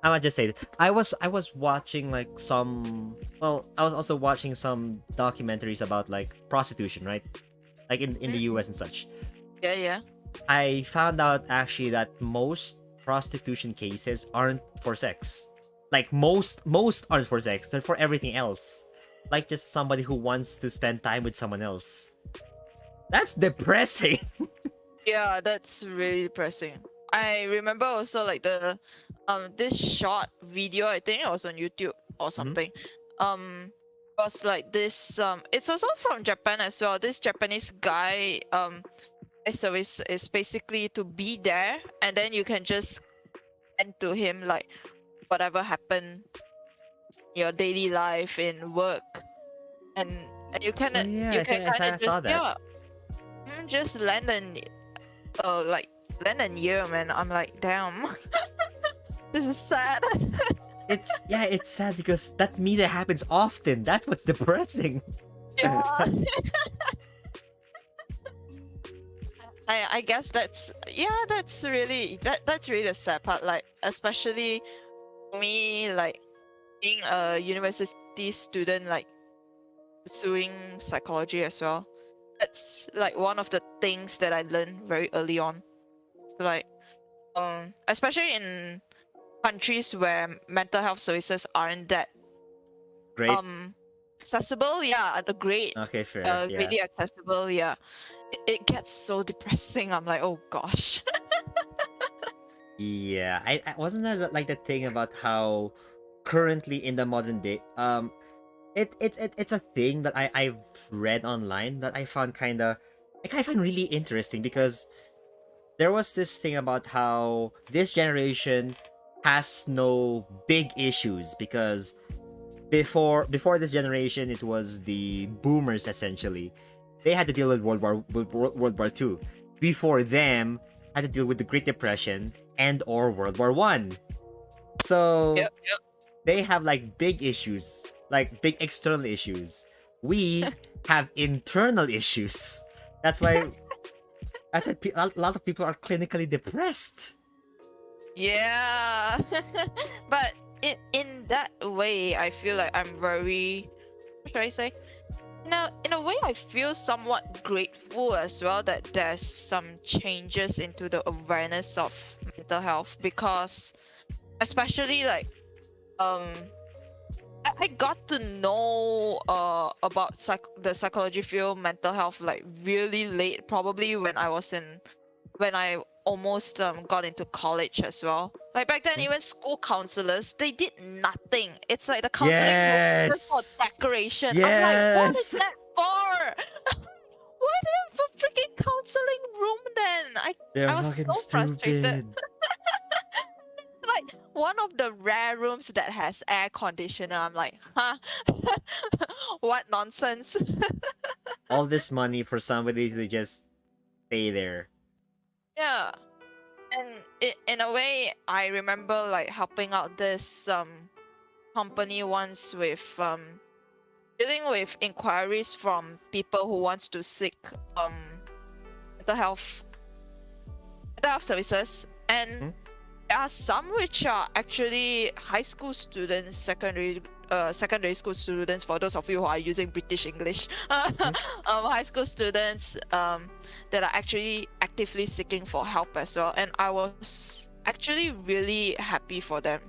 I might just say that I was watching like some. Well, I was also watching some documentaries about like prostitution, right? Like in the Mm, U.S. and such. yeah, yeah. I found out actually that most prostitution cases aren't for sex. Like most aren't for sex. They're for everything else. Like just somebody who wants to spend time with someone else. That's depressing. Yeah, that's really depressing. I remember also like the this short video, I think it was on YouTube or Mhm. something. Was like this it's also from Japan as well. This Japanese guy his service is basically to be there, and then you can just send to him like whatever happened in your daily life in work, and Oh yeah, you I can think kind I of saw just that. just like lend an ear, man. I'm like, damn. This is sad. It's sad because that media happens often. That's what's depressing. Yeah. I guess that's really the sad part. Like especially me, like being a university student, like pursuing psychology as well. That's like one of the things that I learned very early on. It's like especially in countries where mental health services aren't that Great. accessible, yeah, the great, Okay, fair. Yeah. really accessible, yeah. It gets so depressing. I'm like, oh gosh. Yeah. I wasn't that like the thing about how currently in the modern day, it's a thing that I've read online that I found I find really interesting because there was this thing about how this generation has no big issues because before this generation it was the boomers essentially. They had to deal with World War II. Before them had to deal with the Great Depression and or World War One. So Yep, yep. they have like big issues, like big external issues. We have internal issues. That's why a lot of people are clinically depressed. Yeah. But in that way, I feel like I'm very, what should I say? In a way, I feel somewhat grateful as well that there's some changes into the awareness of mental health, because especially like um I got to know about the psychology field, mental health, like really late, probably when I almost got into college as well. Like back then, Hmm? even school counselors, they did nothing. It's like the counseling room is just for Yes. decoration. I'm like, what is Yes. that for? Why do you have a freaking counseling room then? They're I was fucking so frustrated. stupid. Like one of the rare rooms that has air conditioner. I'm like, huh? What nonsense? All this money for somebody to just stay there. Yeah. And in a way, I remember like helping out this company once with dealing with inquiries from people who wants to seek mental health services, and Hmm? there are some which are actually high school students, secondary school students. For those of you who are using British English, Hmm? high school students that are actually actively seeking for help as well. And I was actually really happy for them.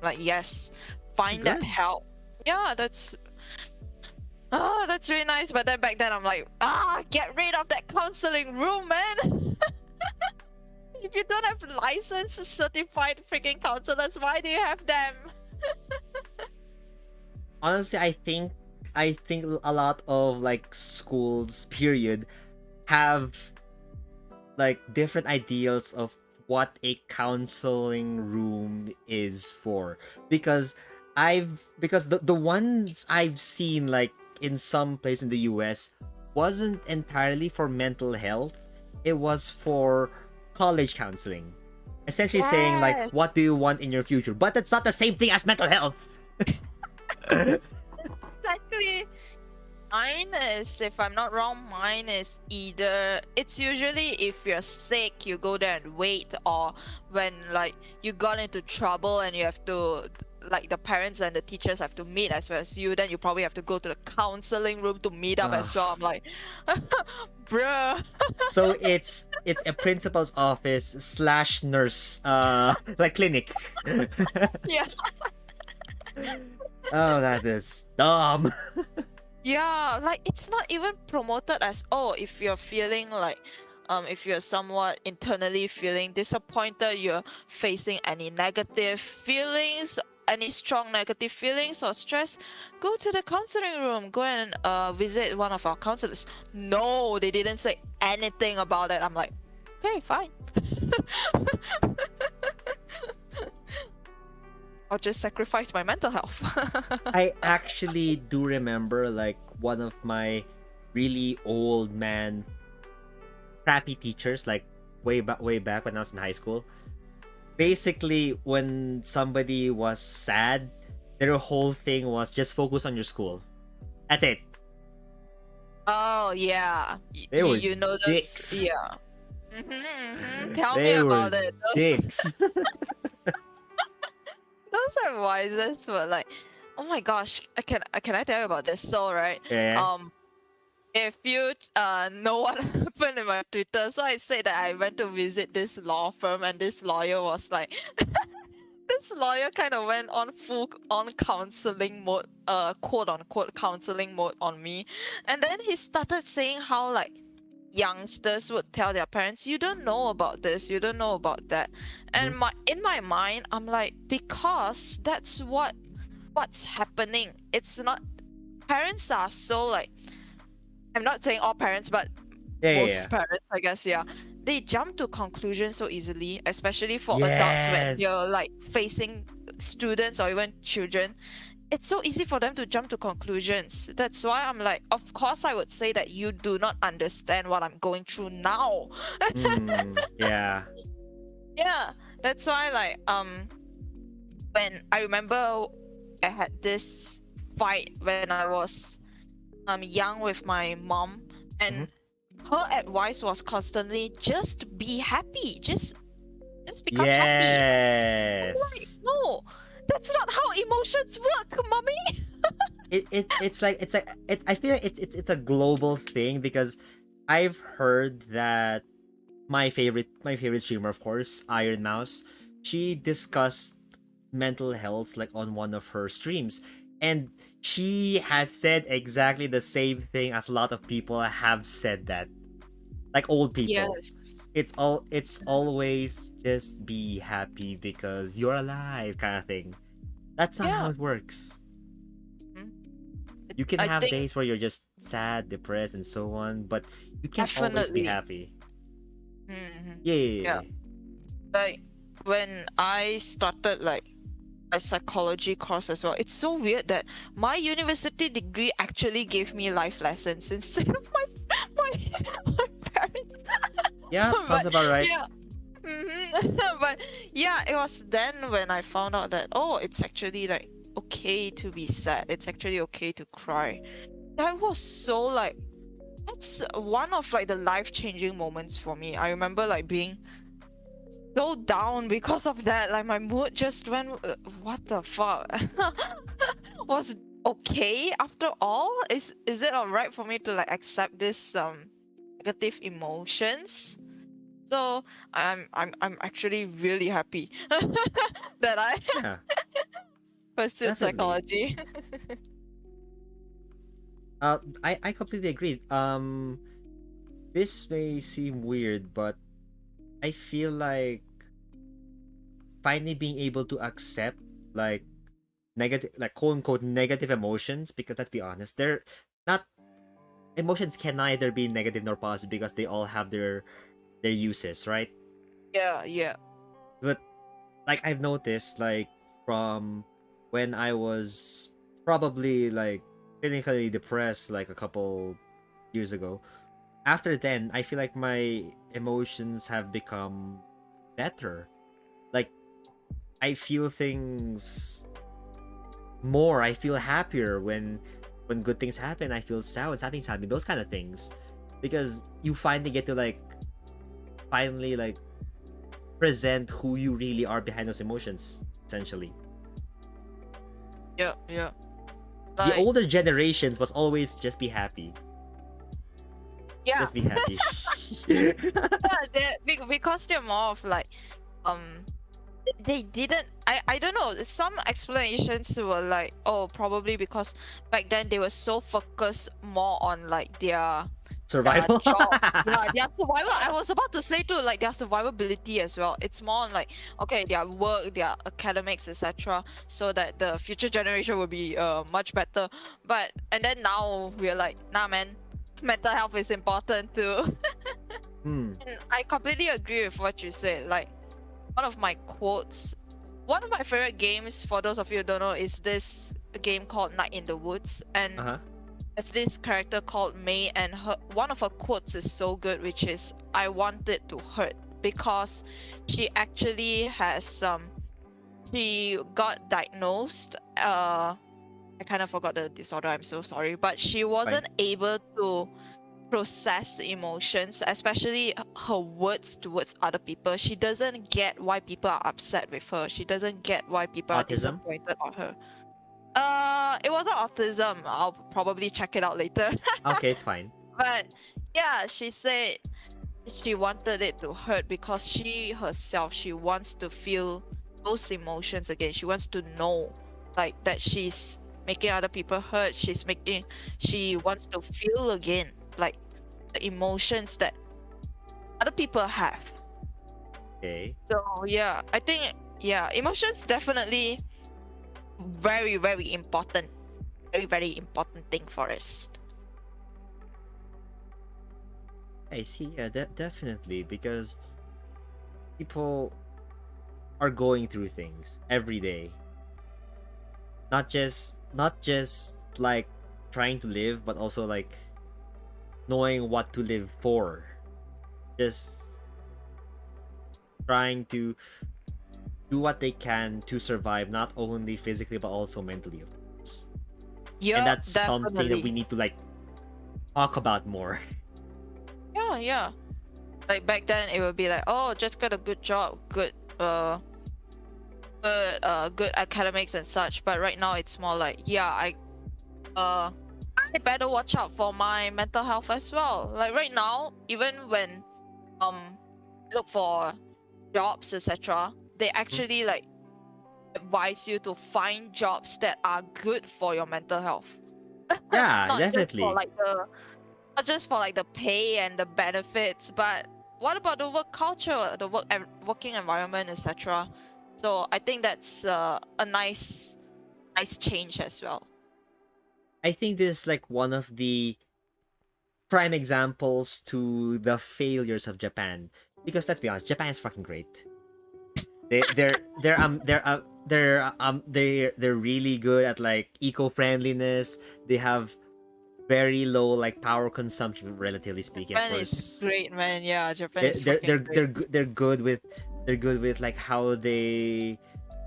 Like, yes, It's find that good. help. Yeah, that's really nice. But then back then, I'm like, get rid of that counseling room, man. If you don't have licensed, certified freaking counselors, why do you have them? Honestly, I think a lot of like schools period have like different ideals of what a counseling room is for because the ones I've seen like in some place in the US wasn't entirely for mental health. It was for college counseling. Essentially saying like Yes, what do you want in your future? But that's not the same thing as mental health. exactly. Mine is, if I'm not wrong, mine is either it's usually if you're sick, you go there and wait, or when like you got into trouble and you have to like the parents and the teachers have to meet as well as you, then you probably have to go to the counseling room to meet up Uh, as well. I'm like, bruh. so it's a principal's office slash nurse like clinic. Yeah. Oh, that is dumb. Yeah, like it's not even promoted as, oh, if you're feeling like if you're somewhat internally feeling disappointed, you're facing any negative feelings, any strong negative feelings or stress, go to the counseling room, go and visit one of our counselors. No, they didn't say anything about it. I'm like, okay, fine. I'll just sacrifice my mental health. I actually do remember like one of my really old man crappy teachers, like way back when I was in high school. Basically, when somebody was sad, their whole thing was just focus on your school. That's it. Oh yeah, They were you know those, dicks. yeah. Tell me They were about it. dicks. Those are wisest, but like, oh my gosh, can I tell you about this? So right, Yeah. if you know what happened in my Twitter, so I said that I went to visit this law firm, and this lawyer was like, this lawyer kind of went on full on counseling mode, quote unquote counseling mode on me, and then he started saying how like youngsters would tell their parents, you don't know about this, you don't know about that, and in my mind, I'm like, because that's what's happening. It's not, parents are so like, I'm not saying all parents, but most parents, I guess, yeah. They jump to conclusions so easily, especially for adults when you're like facing students or even children. It's so easy for them to jump to conclusions. That's why I'm like, of course, I would say that you do not understand what I'm going through now. Yeah. Yeah, that's why like when I remember I had this fight when I was young with my mom, and her advice was constantly just be happy, just become happy. Yes. Like, no, that's not how emotions work, mommy. It's like I feel like it's a global thing, because I've heard that my favorite streamer, of course, Iron Mouse, she discussed mental health like on one of her streams, and she has said exactly the same thing as a lot of people have said, that like old people. Yes. It's always just be happy because you're alive, kind of thing. That's not how it works. You can have days where you're just sad, depressed, and so on, but you can't always be happy. Yeah. Like when I started like a psychology course as well, it's so weird that my university degree actually gave me life lessons instead of my parents. Yeah, sounds about right. Yeah. But yeah, it was then when I found out that, oh, it's actually like okay to be sad. It's actually okay to cry. That was so like, that's one of like the life-changing moments for me. I remember like being so down because of that. Like my mood just went, what the fuck? Was okay after all? Is it alright for me to like accept this negative emotions? So I'm actually really happy that I pursued psychology. I completely agree. This may seem weird, but I feel like finally being able to accept like negative, like quote unquote negative emotions, because let's be honest, they're not, emotions can neither be negative nor positive, because they all have their uses, right? Yeah. But like I've noticed, like from when I was probably like clinically depressed like a couple years ago, after then I feel like my emotions have become better. Like I feel things more, I feel happier when when good things happen, I feel sad when sad things happen. Those kind of things, because you finally get to like finally like present who you really are behind those emotions, essentially. Yeah, yeah. The Like, older generations was always just be happy. yeah, Just be happy. yeah, because they're more of like, they didn't. I don't know. Some explanations were like, oh, probably because back then they were so focused more on like their Survival. job. Yeah, their survival. I was about to say too, like their survivability as well. It's more on like, okay, their work, their academics, etc. So that the future generation will be much better. But and then now we're like, nah, man, mental health is important too. Hmm. And I completely agree with what you said. Like one of my quotes, one of my favorite games, for those of you who don't know, is this game called Night in the Woods. And Uh-huh. there's this character called May, and one of her quotes is so good, which is, I want it to hurt, because she actually has she got diagnosed, I kind of forgot the disorder, I'm so sorry, but she wasn't able to process emotions, especially her words towards other people. She doesn't get why people are upset with her. She doesn't get why people are Autism? disappointed on her. It wasn't autism. I'll probably check it out later. Okay, it's fine. But yeah, she said she wanted it to hurt because she herself, she wants to feel those emotions again. She wants to know like that she's making other people hurt. She wants to feel again like the emotions that other people have. Okay. So yeah, I think emotions definitely very, very important. Very, very important thing for us. I see. Yeah, definitely, because people are going through things every day. Not just like trying to live, but also like knowing what to live for. Just trying to do what they can to survive, not only physically but also mentally, of course. Yeah, And that's something that definitely. we need to like talk about more. Yeah, yeah. Like back then, it would be like, oh, just get a good job, good academics and such. But right now, it's more like, yeah, I better watch out for my mental health as well. Like right now, even when look for jobs, etc., they actually like advise you to find jobs that are good for your mental health. Yeah, not just definitely. for like the not just for like the pay and the benefits, but what about the work culture, the working environment, etc. So I think that's a nice change as well. I think this is like one of the prime examples to the failures of Japan. Because let's be honest, Japan is fucking great. They're really good at like eco-friendliness. They have very low like power consumption, relatively speaking, of Japan is course. great, man. Yeah, Japan They're is they're fucking they're great. they're good with like how they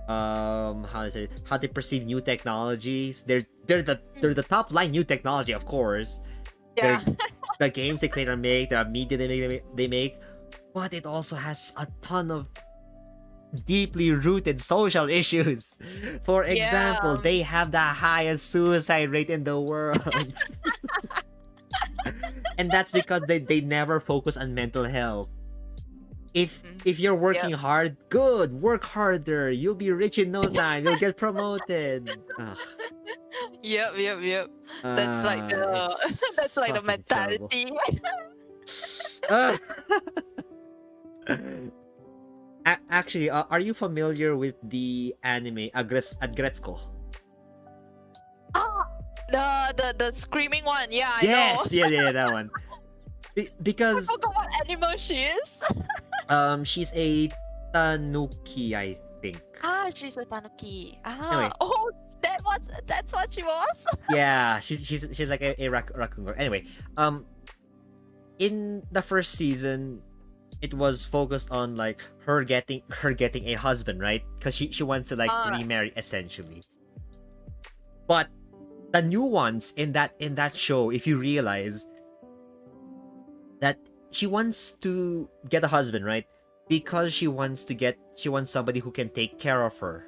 how they perceive new technologies. They're the top line new technology, of course. Yeah, The games they create or make, the media they make, but it also has a ton of deeply rooted social issues. For example, yeah, they have the highest suicide rate in the world. And that's because they never focus on mental health. If you're working hard, good, work harder. You'll be rich in no time. You'll get promoted. Ugh. yep. That's like the that's It's like the fucking terrible. mentality. Ah. Actually, are you familiar with the anime Agretsuko? Ah, the screaming one. Yeah, I Yes, know. yeah, that one. I Because forgot what animal she is. she's a tanuki, I think. Ah, she's a tanuki. Anyway, Ah, oh, that's what she was. yeah, she's like a raccoon girl. Anyway, in the first season, it was focused on like her getting a husband, right? Because she wants to like Ah, remarry essentially. But the nuance in that show, if you realize that she wants to get a husband, right? Because she wants somebody who can take care of her.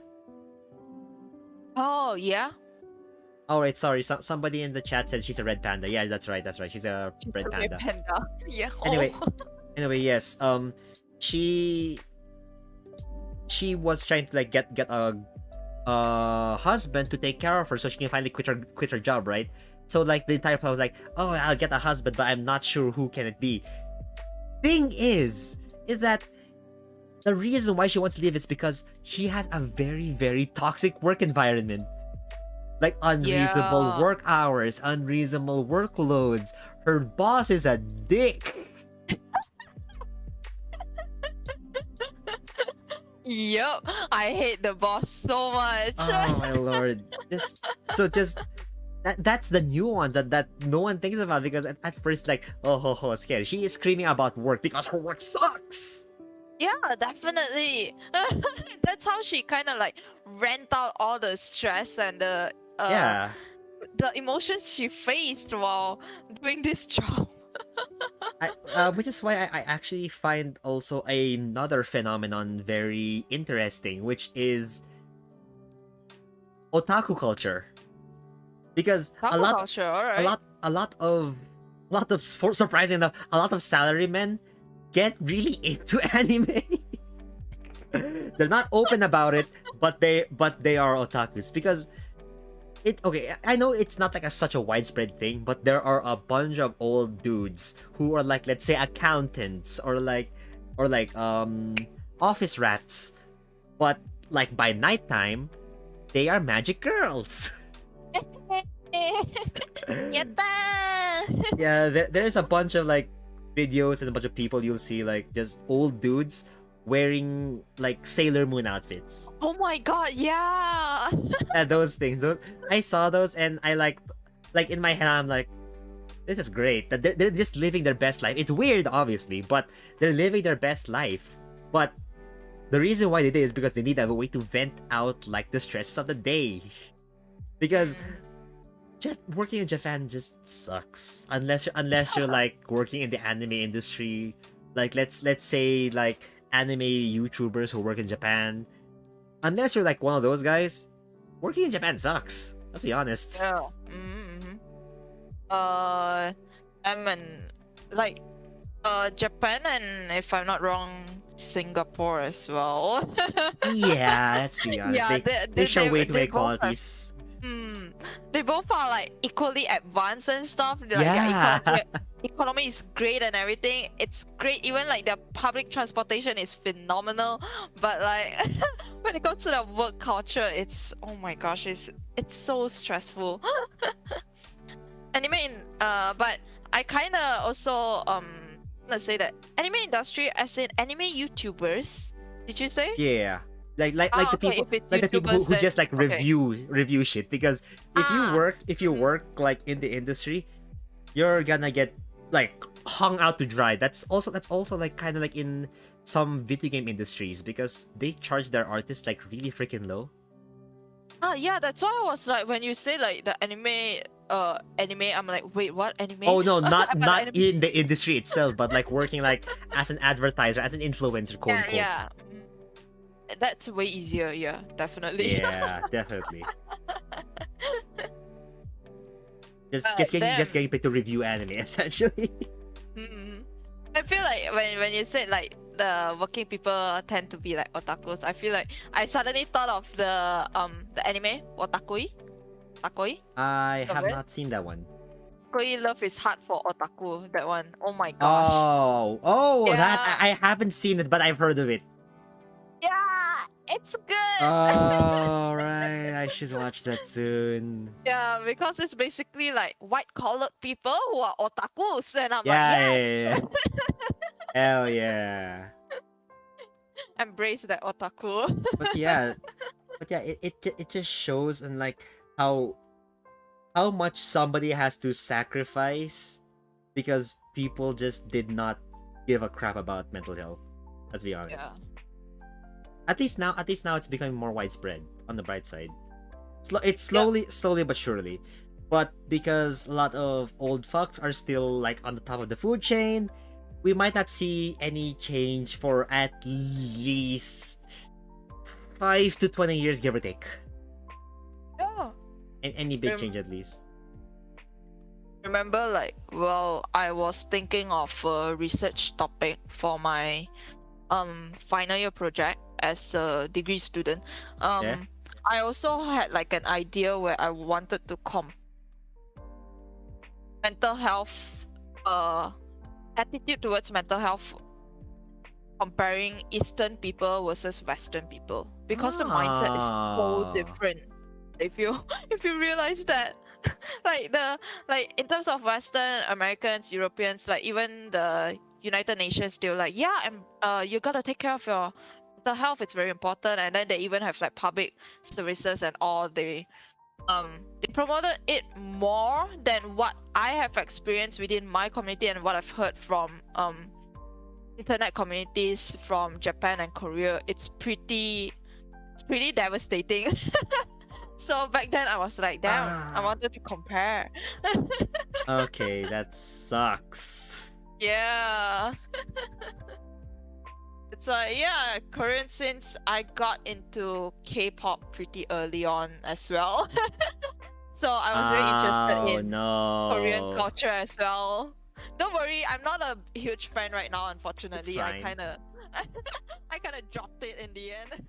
Oh yeah. Oh, right, sorry. Somebody in the chat said she's a red panda. Yeah, that's right. That's right. She's a She's red a red panda. panda. Yeah. Anyway, Oh. yes. She was trying to like get a husband to take care of her so she can finally quit her job, right? So like the entire plot was like, oh, I'll get a husband, but I'm not sure who can it be. Thing is that the reason why she wants to leave is because she has a very, very toxic work environment. Like unreasonable Yeah. work hours, unreasonable workloads. Her boss is a dick. Yup. I hate the boss so much. Oh my lord. Just that's the nuance that no one thinks about, because at first like, oh ho ho, scared. She is screaming about work because her work sucks. Yeah, definitely. That's how she kind of like rent out all the stress and Yeah. the emotions she faced while doing this job. Which is why I actually find also another phenomenon very interesting, which is otaku culture. Because Taco culture, alright. a lot of surprising enough, a lot of salarymen get really into anime. They're not open about it, but they are otakus, because I know it's not like such a widespread thing, but there are a bunch of old dudes who are like, let's say, accountants or like office rats, but like by nighttime they are magic girls. Yatta! Yeah, there's a bunch of like videos and a bunch of people you'll see, like just old dudes wearing like Sailor Moon outfits. Oh my god, yeah! And those things. I saw those and I like in my head I'm like, this is great. That they're just living their best life. It's weird, obviously, but they're living their best life. But the reason why they did is because they need a way to vent out like the stress of the day. Because working in Japan just sucks unless you're like working in the anime industry. Like let's say like anime YouTubers who work in Japan. Unless you're like one of those guys, working in Japan sucks. Let's be honest. Yeah. Mm-hmm. I'm in like Japan and, if I'm not wrong, Singapore as well. Yeah, let's be honest. Yeah, they show way too they many both have- qualities. They both are like equally advanced and stuff. Like, Yeah. their economy is great and everything. It's great. Even like their public transportation is phenomenal. But like when it comes to the work culture, it's, oh my gosh, it's so stressful. But I kind of also wanna say that anime industry, as in anime YouTubers. Did you say? Yeah. Like the okay, people if it's like the people who YouTubers, just like then- okay. review shit, because if you work like in the industry, you're gonna get like hung out to dry. That's also like kind of like in some video game industries, because they charge their artists like really freaking low. Yeah, that's why I was like, when you say like the anime, I'm like, wait, what anime? Oh no, not But not anime- in the industry itself, but like working like as an advertiser, as an influencer, quote unquote. Yeah. That's way easier. Yeah, definitely. Yeah, definitely. Just But getting paid to review anime, essentially. Mm-mm. I feel like when you said like the working people tend to be like otakus, I feel like I suddenly thought of the anime Otakui. Otakui? I have it? not seen that one. Otakui Love is Hard for Otaku. That one. Oh my gosh. Oh, that Yeah. I haven't seen it, but I've heard of it. Yeah, it's good. Oh, right. I should watch that soon. Yeah, because it's basically like white collared people who are otakus, and I'm Yeah, like, yes, yeah. Hell yeah. embrace that otaku. But yeah, it just shows and like how much somebody has to sacrifice because people just did not give a crap about mental health. Let's be honest. Yeah. At least now it's becoming more widespread on the bright side. It's slowly but surely. But because a lot of old fucks are still like on the top of the food chain, we might not see any change for at least 5 to 20 years, give or take. Yeah. And any big Rem- change at least. Remember, like, well, I was thinking of a research topic for my final year project as a degree student. Yeah. I also had like an idea where I wanted to mental health attitude towards mental health, comparing Eastern people versus Western people, because the mindset is so Ah. different. If you if you realize that, like in terms of Western Americans, Europeans, like even the United Nations, they're like, yeah, and you gotta take care of your mental health. It's very important. And then they even have like public services and all. They promoted it more than what I have experienced within my community and what I've heard from internet communities from Japan and Korea. It's pretty devastating. So back then I was like, damn, I wanted to compare. Okay, that sucks. Yeah. It's like, yeah, Korean, since I got into K-pop pretty early on as well. So I was very interested in Korean no. culture as well. Don't worry, I'm not a huge fan right now, unfortunately. I fine. kinda I kinda dropped it in the end.